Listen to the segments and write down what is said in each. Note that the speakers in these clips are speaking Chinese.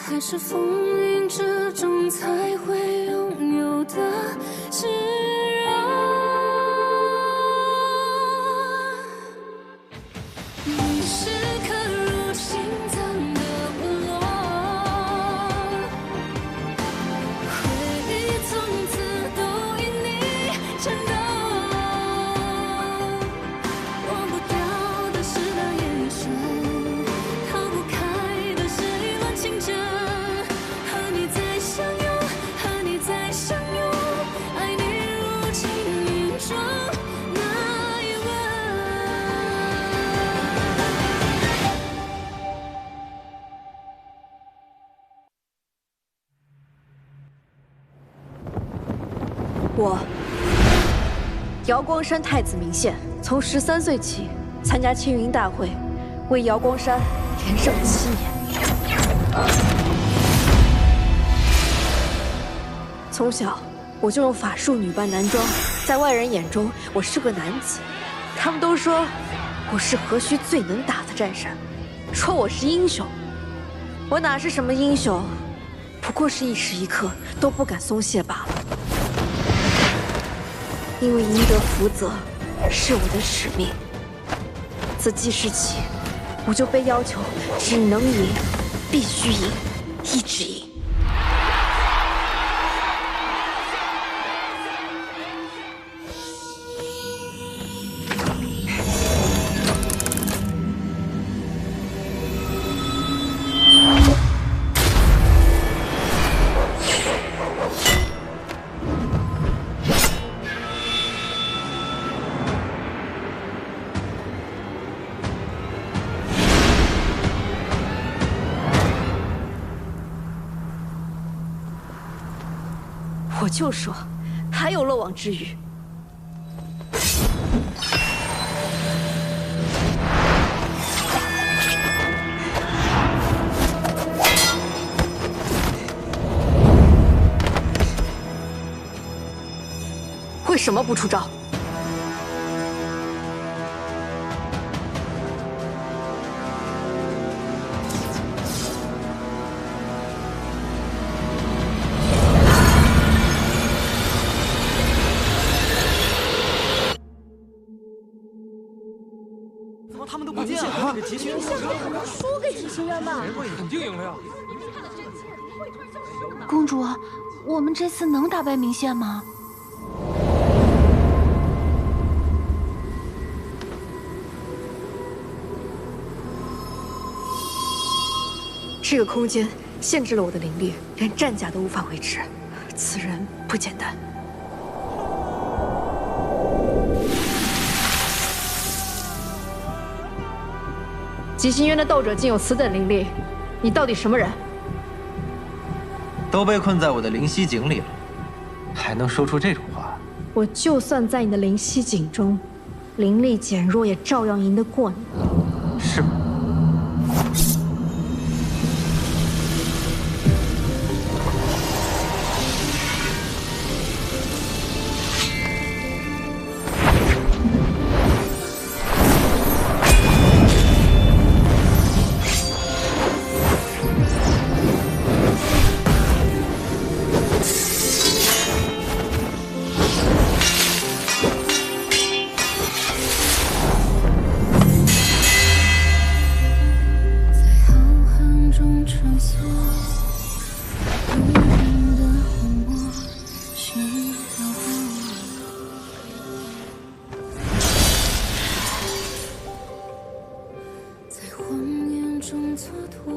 还是风云之中才会拥有的自然。你是刻入心脏的部落，回忆从此都因你颤抖。忘不掉的是那眼神，逃不开的是一轮情真。和你再相拥，和你再相拥，爱你如情命中那一吻。我，瑶光山太子明宪，从13岁起参加青云大会，为瑶光山连胜7年。从小我就用法术女扮男装，在外人眼中我是个男子，他们都说我是河虚最能打的战神，说我是英雄。我哪是什么英雄，不过是一时一刻都不敢松懈罢了。因为赢得福泽是我的使命，自记事起，我就被要求只能赢，必须赢，一直赢。我就说，还有漏网之鱼。为什么不出招？他们都不见了，这集训输给体型人吧？肯定赢了呀！公主，我们这次能打败明宪吗？这个空间限制了我的灵力，连战甲都无法维持。此人不简单。极星渊的斗者竟有此等灵力，你到底什么人？都被困在我的灵犀井里了，还能说出这种话？我就算在你的灵犀井中，灵力减弱，也照样赢得过你。是吗？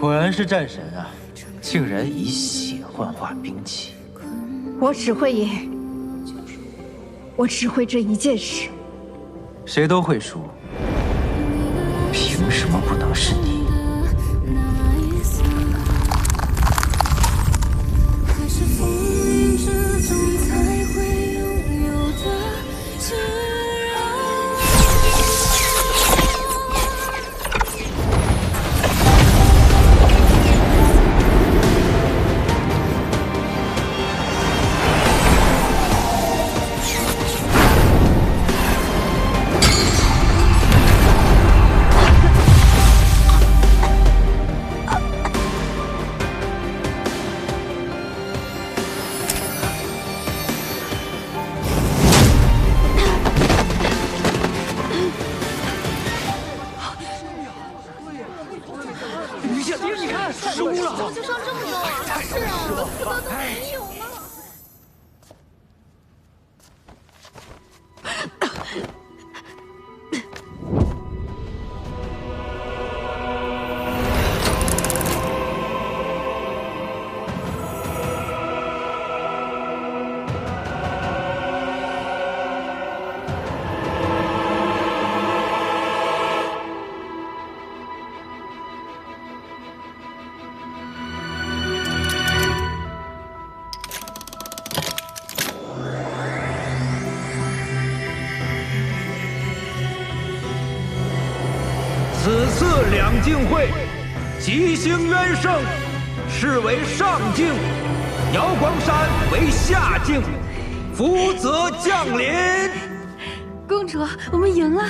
果然是战神啊，竟然以血幻化兵器。我只会赢，我只会这一件事。谁都会输，凭什么不能是你？于倩，你看输了，就剩这么多了。是啊，4个都没有了。此次两境会，吉星渊盛，是为上境；瑶光山为下境，福泽降临。公主，我们赢了！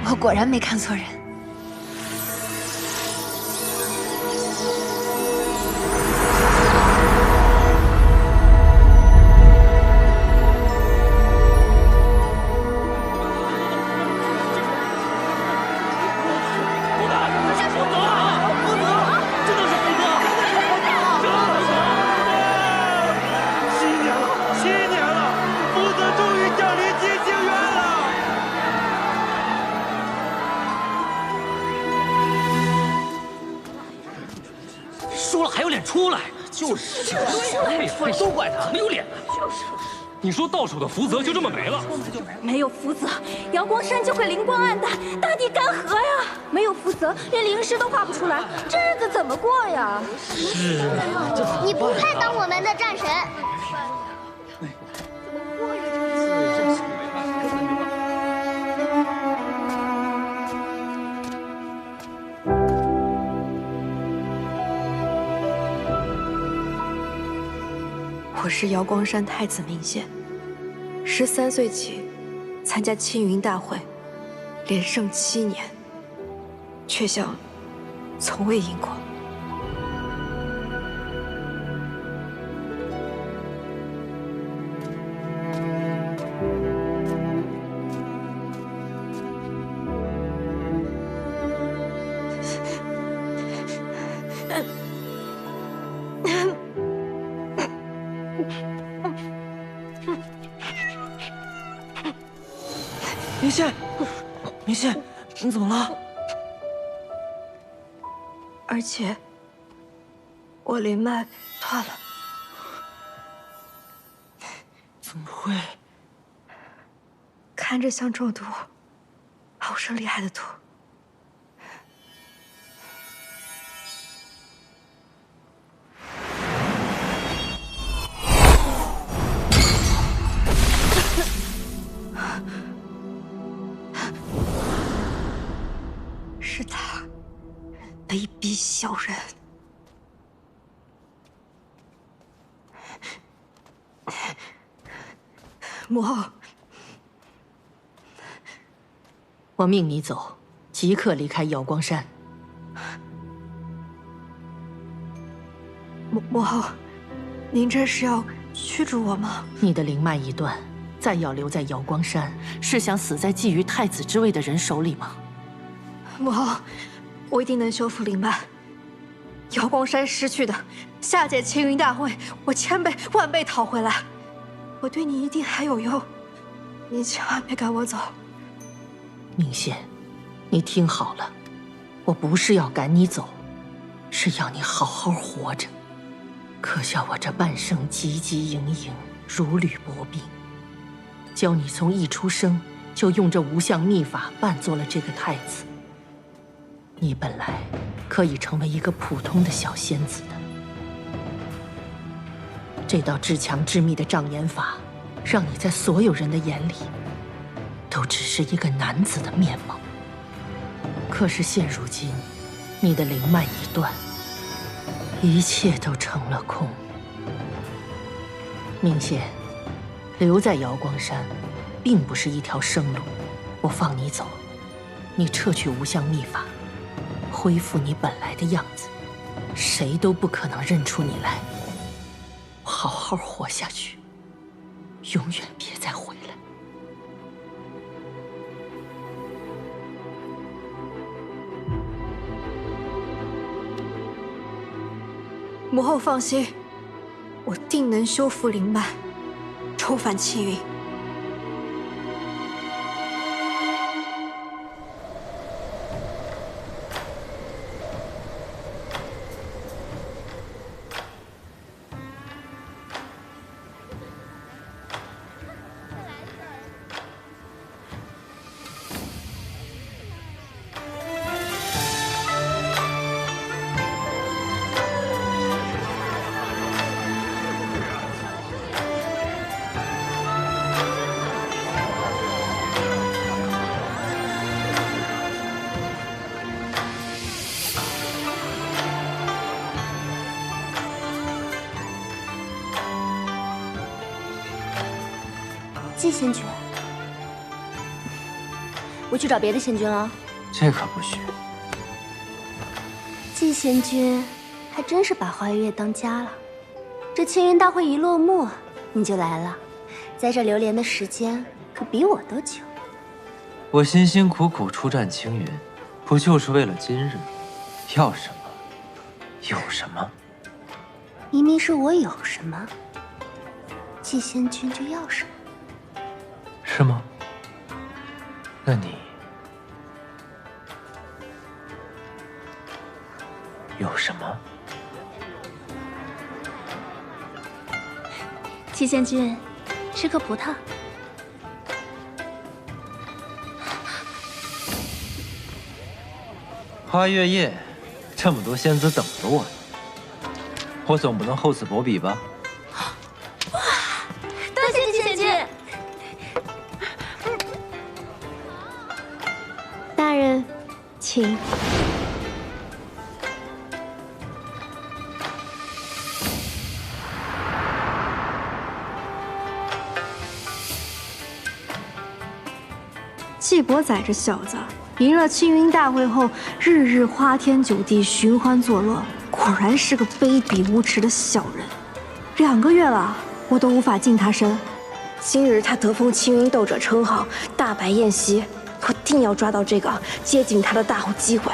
我果然没看错人。输了还有脸出来？就是，都怪他，没有脸。就是，你说到手的福泽就这么没了？没有福泽，瑶光山就会灵光暗淡，大地干涸呀！没有福泽，连灵石都画不出来，这日子怎么过呀？是啊，你不配当我们的战神。我是瑶光山太子明宪，13岁起参加青云大会，连胜7年，却像从未赢过。明宪，明宪，你怎么了？而且，我灵脉断了。怎么会？看着像中毒，好生厉害的毒。是他，卑鄙小人！母后，我命你走，即刻离开瑶光山。母后，您这是要驱逐我吗？你的灵脉一断，再要留在瑶光山，是想死在觊觎太子之位的人手里吗？母后，我一定能修复灵脉。瑶光山失去的，下届青云大会，我千倍万倍讨回来。我对你一定还有用，你千万别赶我走。明宪，你听好了，我不是要赶你走，是要你好好活着。可笑我这半生汲汲营营，如履薄冰，教你从一出生就用这无相秘法扮作了这个太子。你本来可以成为一个普通的小仙子的。这道至强至密的障眼法，让你在所有人的眼里，都只是一个男子的面貌。可是现如今，你的灵脉一断，一切都成了空。明宪，留在瑶光山，并不是一条生路。我放你走，你撤去无相秘法，恢复你本来的样子，谁都不可能认出你来。好好活下去，永远别再回来。母后放心，我定能修复灵脉，重返青云。季仙君，我去找别的仙君了。这可不许。季仙君还真是把花月当家了。这青云大会一落幕，你就来了，在这流连的时间可比我都久。我辛辛苦苦出战青云，不就是为了今日？要什么，有什么？明明是我有什么，季仙君就要什么。是吗？那你有什么？季仙君，吃颗葡萄。花月夜，这么多仙子等着我呢，我总不能厚此薄彼吧？多谢季仙君。大人，请。季伯宰这小子，赢了青云大会后，日日花天酒地，寻欢作乐，果然是个卑鄙无耻的小人。2个月了，我都无法近他身。今日他得封青云斗者称号，大摆宴席，我定要抓到这个接近他的大好机会。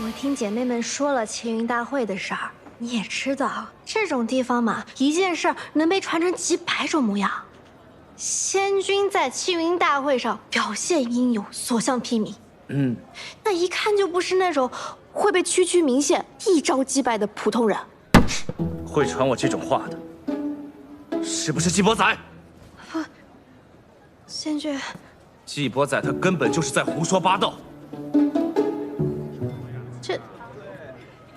我听姐妹们说了青云大会的事儿，你也知道，这种地方嘛，一件事儿能被传成几百种模样。仙君在青云大会上表现英勇，所向披靡。那一看就不是那种会被区区名县一招击败的普通人。会传我这种话的，是不是季伯宰？不，仙君，季伯宰他根本就是在胡说八道。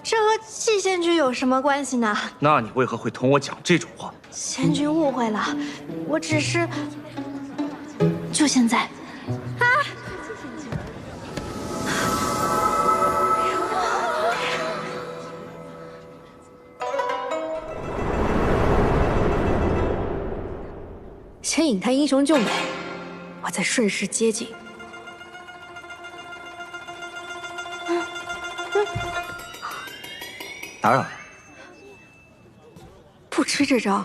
这和季仙君有什么关系呢？那你为何会同我讲这种话？仙君误会了，我只是……就现在，啊！先引他英雄救美，我再顺势接近。打扰了，不吃这招。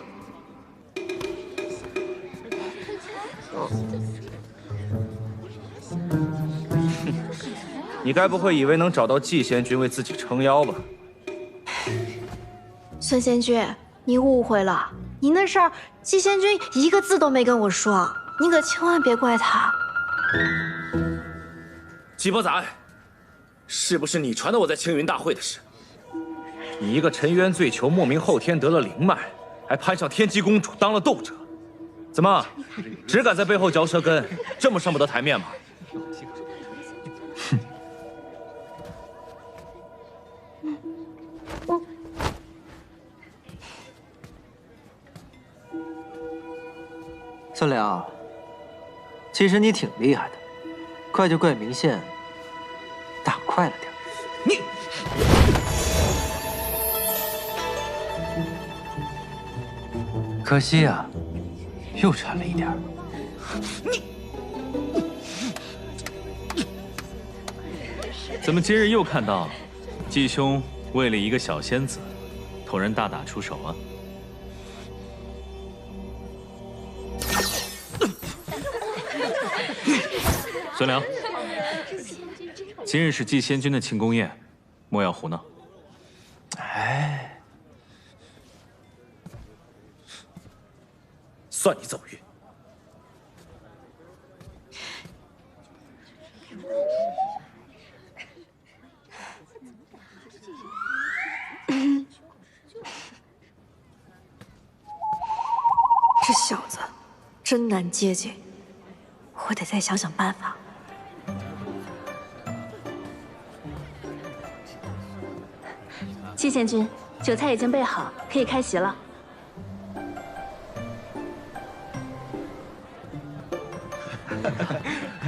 你该不会以为能找到季仙君为自己撑腰吧？孙仙君，你误会了，你那事儿季仙君一个字都没跟我说，你可千万别怪他。季伯宰，是不是你传的我在青云大会的事？你一个沉冤罪囚，莫名后天得了灵脉，还攀上天机公主当了斗者，怎么只敢在背后嚼舌根，这么上不得台面吗？哼！孙良，其实你挺厉害的，怪就怪明宪打快了点。你。可惜呀，又差了一点。怎么今日又看到季兄为了一个小仙子，同人大打出手啊？孙良，今日是季仙君的庆功宴，莫要胡闹。哎，算你走运。这小子真难接近，我得再想想办法。季贤君，酒菜已经备好，可以开席了。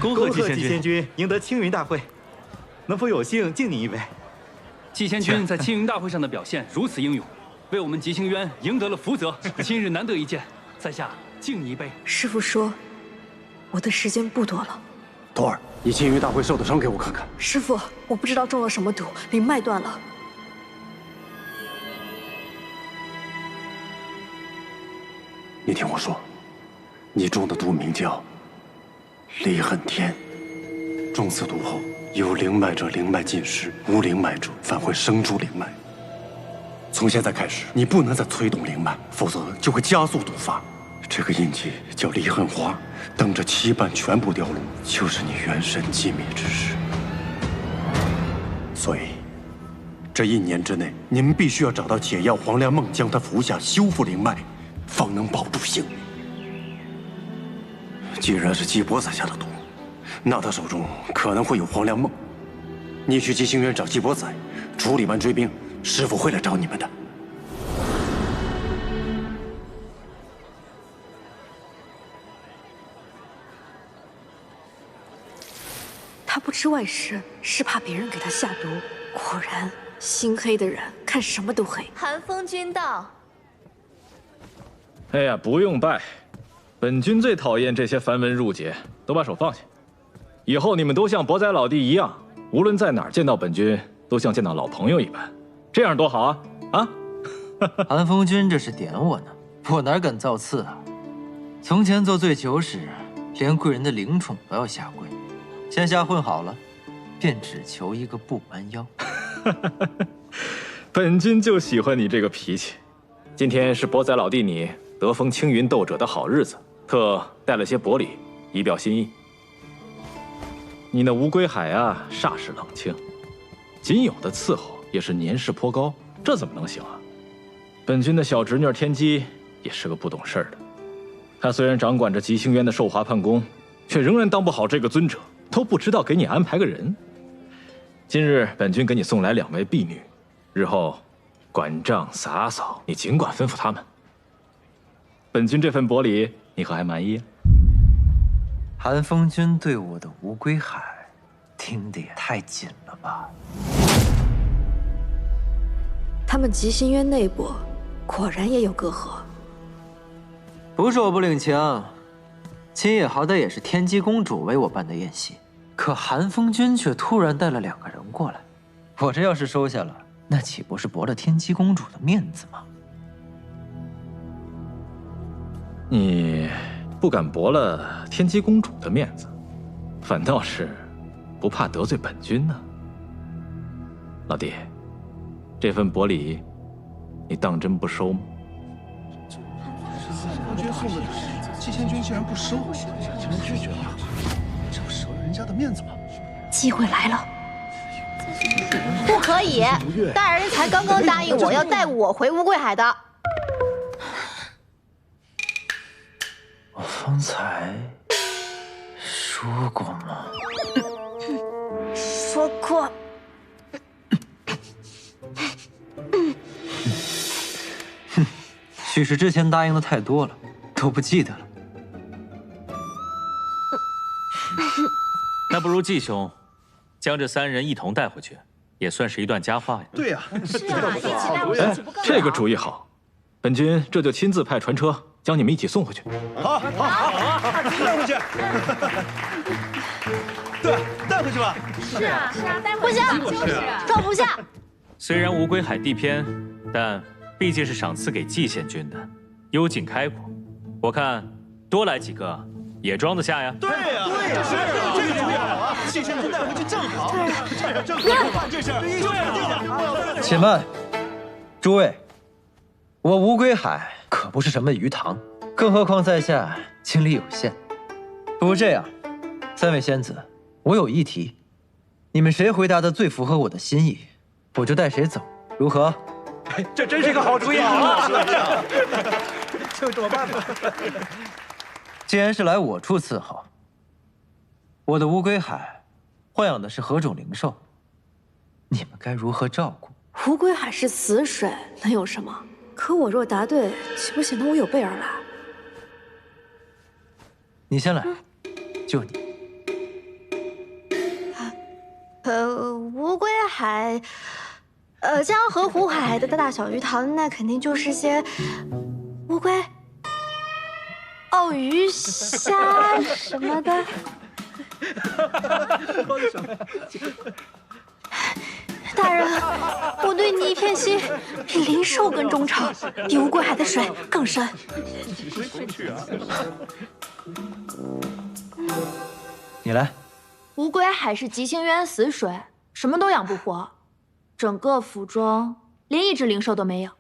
恭贺季贤君赢得青云大会，能否有幸敬你一杯？季贤君在青云大会上的表现如此英勇，为我们吉星渊赢得了福泽，今日难得一见，在下敬你一杯。师父说，我的时间不多了。徒儿，你青云大会受的伤给我看看。师父，我不知道中了什么毒，灵脉断了。你听我说，你中的毒名叫离恨天，中此毒后，有灵脉者灵脉尽失，无灵脉者反会生出灵脉。从现在开始，你不能再催动灵脉，否则就会加速毒发。这个印记叫离恨花，等着七瓣全部掉落，就是你元神寂灭之时。所以，这1年之内，你们必须要找到解药黄粱梦，将它服下，修复灵脉，方能保住性命。既然是季伯宰下的毒，那他手中可能会有黄粱梦。你去吉星渊找季伯宰，处理完追兵，师父会来找你们的。他不吃外食，是怕别人给他下毒。果然，心黑的人看什么都黑。寒风君到。哎呀，不用拜，本君最讨厌这些繁文缛节，都把手放下。以后你们都像伯宰老弟一样，无论在哪儿见到本君，都像见到老朋友一般，这样多好啊！啊！寒风君这是点我呢，我哪敢造次啊！从前做醉酒时，连贵人的灵宠都要下跪，现下混好了，便只求一个不弯腰。本君就喜欢你这个脾气。今天是伯宰老弟你得封青云斗者的好日子，特带了些薄礼以表心意。你那吴归海啊，煞是冷清，仅有的伺候也是年事颇高，这怎么能行啊？本君的小侄女天机也是个不懂事儿的，她虽然掌管着吉星渊的寿华判宫，却仍然当不好这个尊者，都不知道给你安排个人。今日本君给你送来2位婢女，日后管账洒扫你尽管吩咐他们。本君这份薄礼，你可还满意？寒风君对我的吴归海，听得也太紧了吧？他们吉星渊内部果然也有隔阂。不是我不领情，今夜好歹也是天机公主为我办的宴席，可寒风君却突然带了2个人过来，我这要是收下了，那岂不是驳了天机公主的面子吗？你不敢驳了天机公主的面子，反倒是不怕得罪本君呢。老弟，这份薄礼，你当真不收吗？君送的礼，季仙君竟然不收，竟然拒绝了，这不折了人家的面子吗？机会来了！不可以，大人才刚刚答应我要带我回乌龟海的。我方才说过吗？说过。许是之前答应的太多了，都不记得了。那不如季兄将这3人一同带回去，也算是一段佳话呀。对呀，是啊，一起带回去不更好？这个主意好，本君这就亲自派船车将你们一起送回去。好，带回去。对，带回去吧。是啊，带回去。不行，装不下。虽然无归海地偏，但毕竟是赏赐给季县君的，幽静开阔，我看多来几个也装得下呀。对呀，是这个主意好啊，季仙君带回去正好。这是正好，这是。且慢，诸位，我吴归海可不是什么鱼塘，更何况在下精力有限。不如这样，三位仙子，我有一题，你们谁回答的最符合我的心意，我就带谁走，如何？这真是个好主意啊！就这么办吧。既然是来我处伺候，我的乌龟海豢养的是何种灵兽？你们该如何照顾？乌龟海是死水，能有什么？可我若答对，岂不显得我有备而来？你先来，就你。乌龟海，江河湖海的大小鱼塘，那肯定就是些乌龟、鲍鱼、虾什么的。大人，我对你一片心，比灵兽更忠诚，比乌龟海的水更深。你来。乌龟海是极星渊死水，什么都养不活，整个府中连一只灵兽都没有。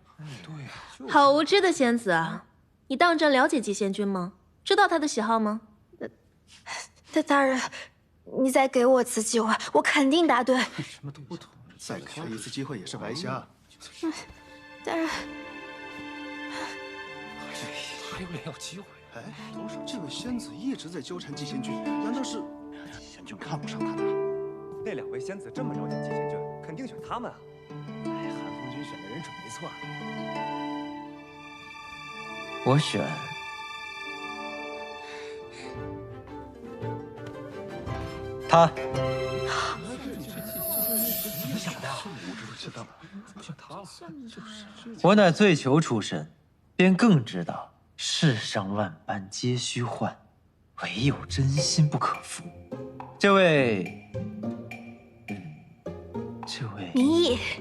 好无知的仙子啊！你当真了解极仙君吗？知道他的喜好吗？大人，你再给我次机会，我肯定答对。什么都不懂，再给他一次机会也是白瞎。大人，还有脸要机会？哎，这位仙子一直在纠缠极仙君，难道是极仙君看不上他的？那两位仙子这么了解极仙君，肯定选他们啊！哎，韩风君选的人准没错。我选他。我乃醉囚出身，便更知道世上万般皆虚幻，唯有真心不可负。这位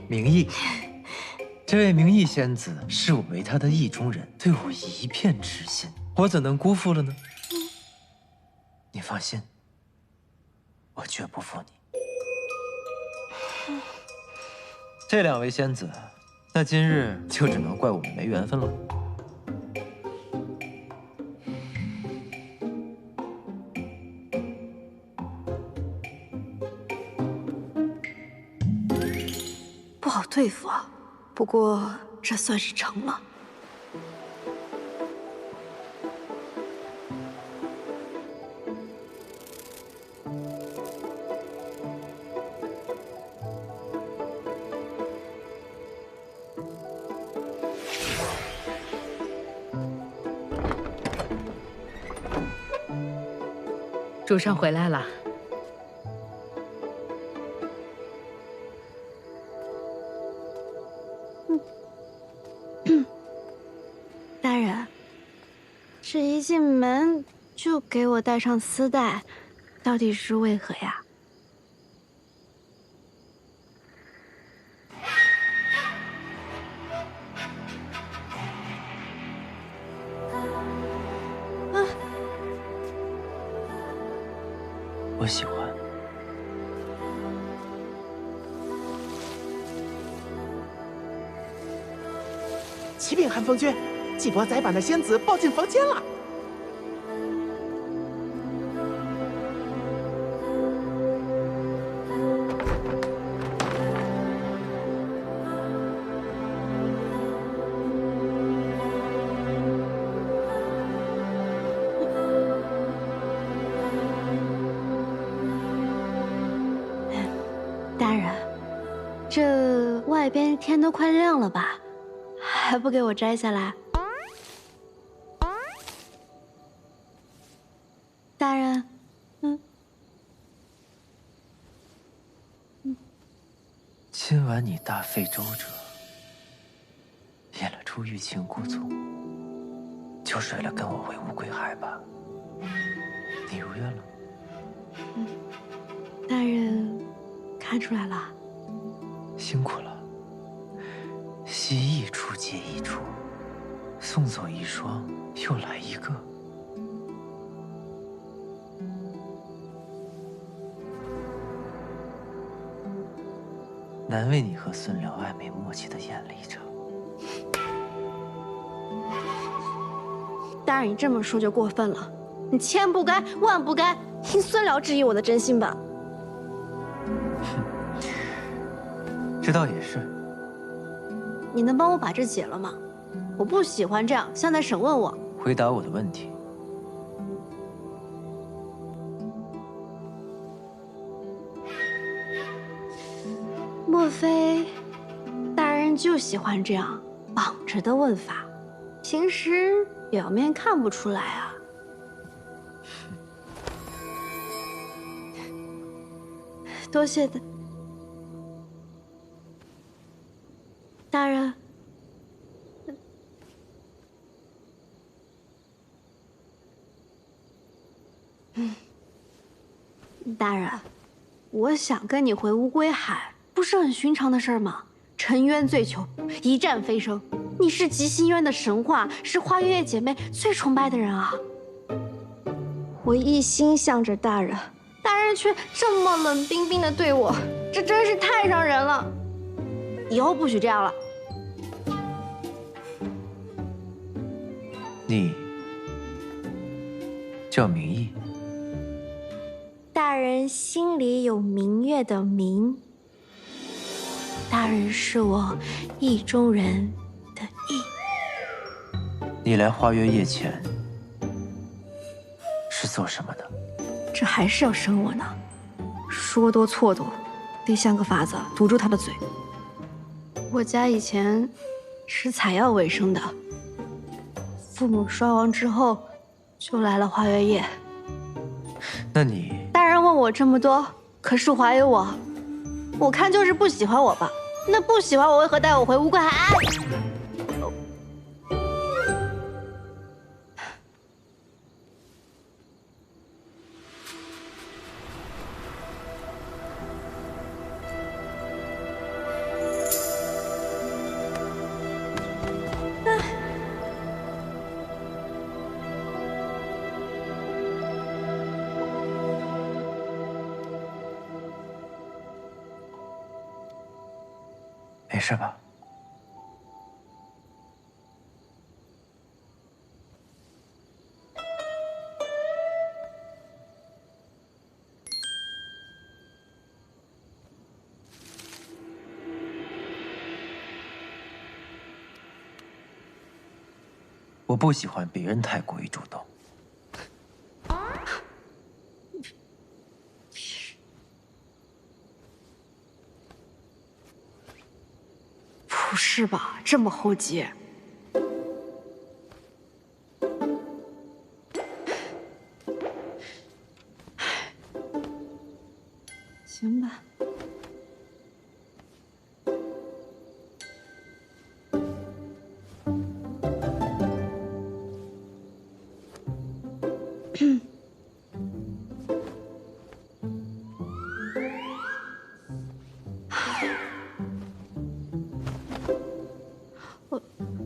明义，这位明义仙子视我为她的意中人，对我一片痴心，我怎能辜负了呢？你放心，我绝不负你。这两位仙子，那今日就只能怪我们没缘分了。不好对付啊，不过这算是成了。主上回来了。大人，这一进门就给我戴上丝带，到底是为何呀？我喜欢。启禀寒风君，季伯宰把那仙子抱进房间了。大人，这外边天都快亮了吧，还不给我摘下来？大人，今晚你大费周折，演了出欲擒故纵，就睡了跟我为乌龟海吧。你如愿了。大人看出来了，辛苦了。戏一出接一出，送走一双，又来一个。难为你和孙辽暧昧默契的演了一场。大人，你这么说就过分了，你千不该万不该，你算了质疑我的真心吧。这倒也是。你能帮我把这解了吗？我不喜欢这样，像在审问我。回答我的问题。莫非大人就喜欢这样绑着的问法？平时表面看不出来啊。多谢大人。大人，我想跟你回乌龟海，不是很寻常的事儿吗？沉渊醉囚，一战飞升，你是极心渊的神话，是花月夜姐妹最崇拜的人啊！我一心向着大人，大人却这么冷冰冰的对我，这真是太伤人了。以后不许这样了。你叫明义。大人心里有明月的明，大人是我意中人的意。你来花月夜前是做什么的？这还是要生我呢，说多错多，得想个法子堵住他的嘴。我家以前是采药为生的，父母双亡之后，就来了花月夜。那你……大人问我这么多，可是怀疑我，我看就是不喜欢我吧？那不喜欢我为何带我回乌龟海？没事吧？我不喜欢别人太过于主动。不是吧，这么厚积？行吧。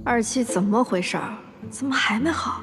二七怎么回事儿？怎么还没好？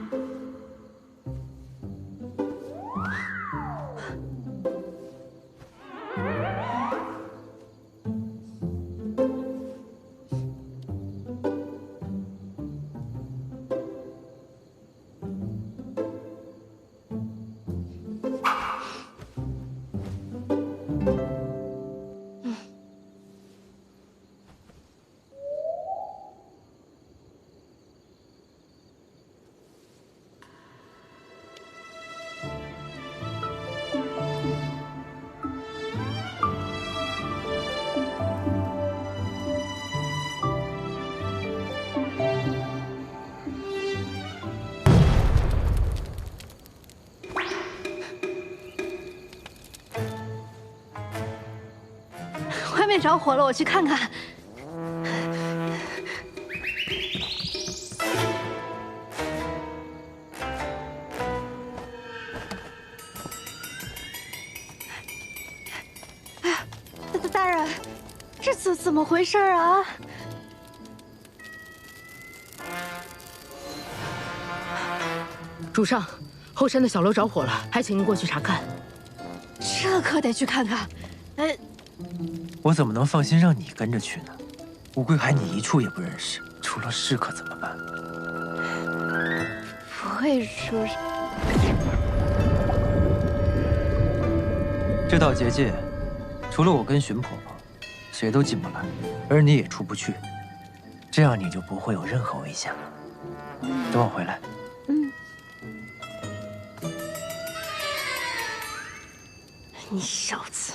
外面着火了，我去看看。哎呀，大人，这怎么回事啊？主上，后山的小楼着火了，还请您过去查看。这可得去看看。哎。我怎么能放心让你跟着去呢？乌龟海你一处也不认识。出了事可怎么办？不会说是……这道结界，除了我跟荀婆婆，谁都进不来，而你也出不去。这样你就不会有任何危险了。等我回来。你小子！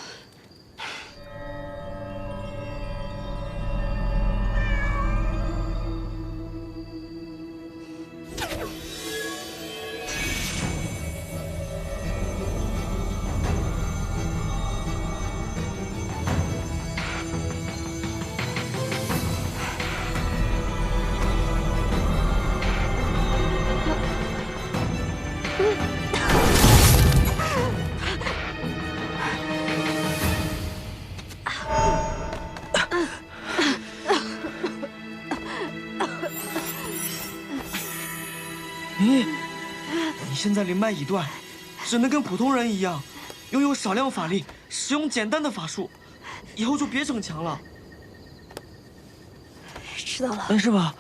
你现在灵脉已断，只能跟普通人一样，拥有少量法力，使用简单的法术，以后就别逞强了。知道了。是吧？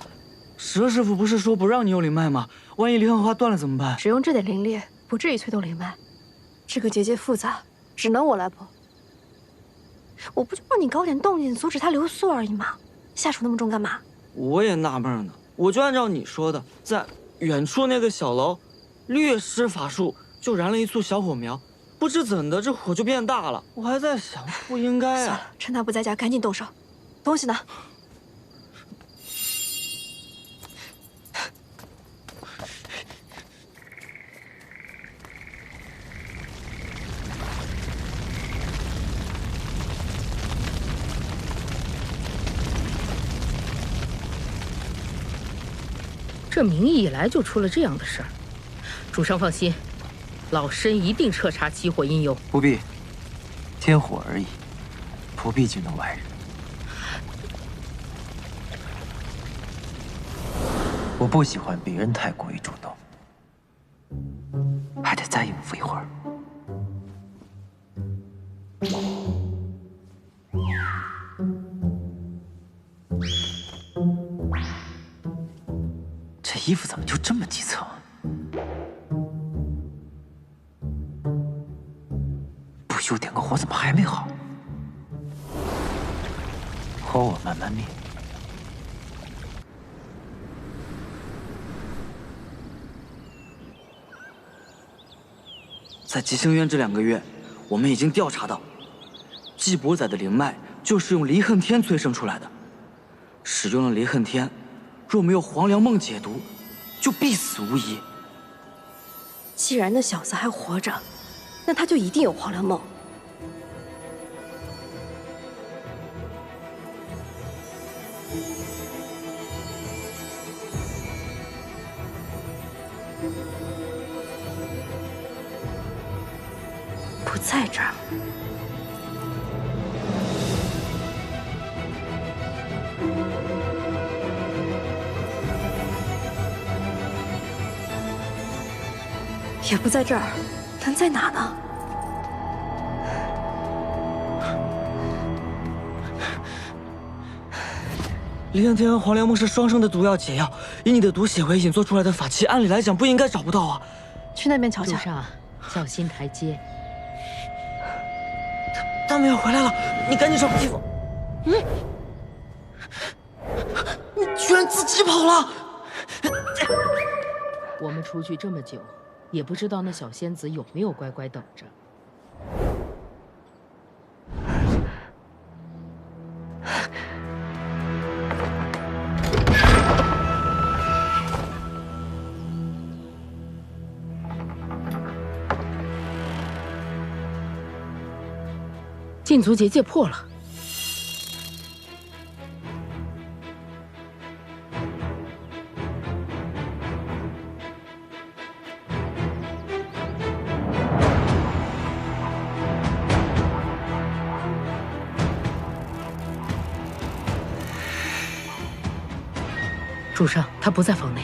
蛇师傅不是说不让你用灵脉吗？万一离恨花断了怎么办？只用这点灵力，不至于催动灵脉。这个结界复杂，只能我来破。我不就帮你搞点动静，阻止他留宿而已吗？下手那么重干嘛？我也纳闷呢，我就按照你说的，在远处那个小楼，略施法术就燃了一簇小火苗，不知怎的这火就变大了。我还在想，不应该啊。算了，趁他不在家，赶紧动手。东西呢？这名义一来就出了这样的事儿，主上放心，老身一定彻查起火因由。不必，天火而已，不必惊动外人。我不喜欢别人太过于主动，还得再应付一会儿。这衣服怎么就这么几层？不休点个火，怎么还没好？火我慢慢灭。在吉星渊这2个月，我们已经调查到，季伯仔的灵脉就是用离恨天催生出来的。使用了离恨天，若没有黄粱梦解毒，就必死无疑。既然那小子还活着，那他就一定有黄粱梦。不在这儿。也不在这儿，能在哪呢？离恨天和黄粱梦是双生的毒药解药，以你的毒血为引做出来的法器，按理来讲不应该找不到啊。去那边瞧瞧。主上，小心台阶。他们要回来了，你赶紧找地方。你居然自己跑了！我们出去这么久，也不知道那小仙子有没有乖乖等着。禁足结界破了。主上，他不在房内。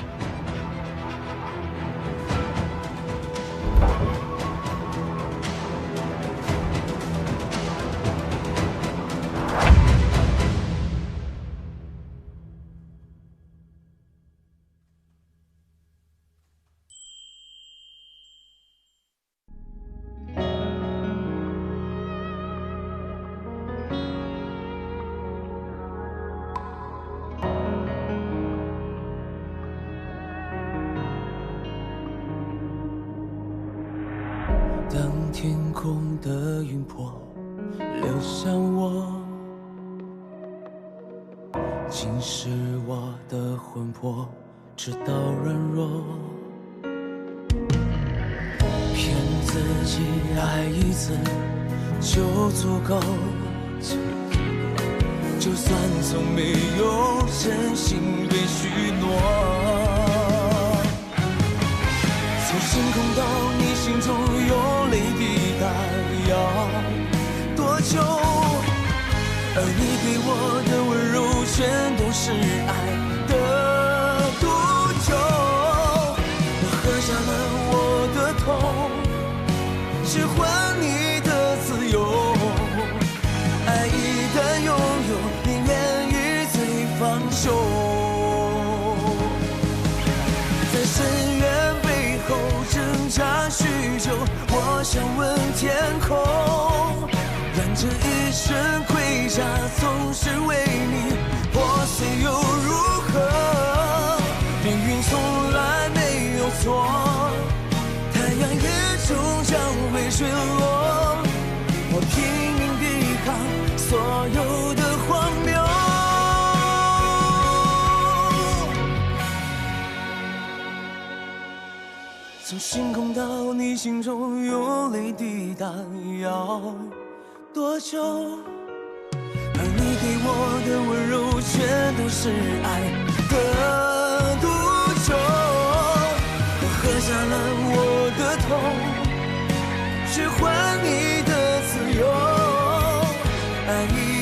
天空的云魄流向我，侵蚀我的魂魄，直到软弱。骗自己爱一次就足够，就算从没有真心被许诺。从星空到你心中有泪滴答，要多久？而你给我的温柔全都是爱的毒酒。我喝下了我的痛，只换你的自由。爱一旦拥有，宁愿与罪放手。在深渊背后挣扎许久，我想问天空，让这一生盔甲总是为你破碎又如何？命运从来没有错，太阳也终将会坠落。我拼命抵抗所有的荒谬。从星空到你心中有泪滴答，要多久？而你给我的温柔全都是爱的毒酒。我喝下了我的痛，去换你的自由。爱一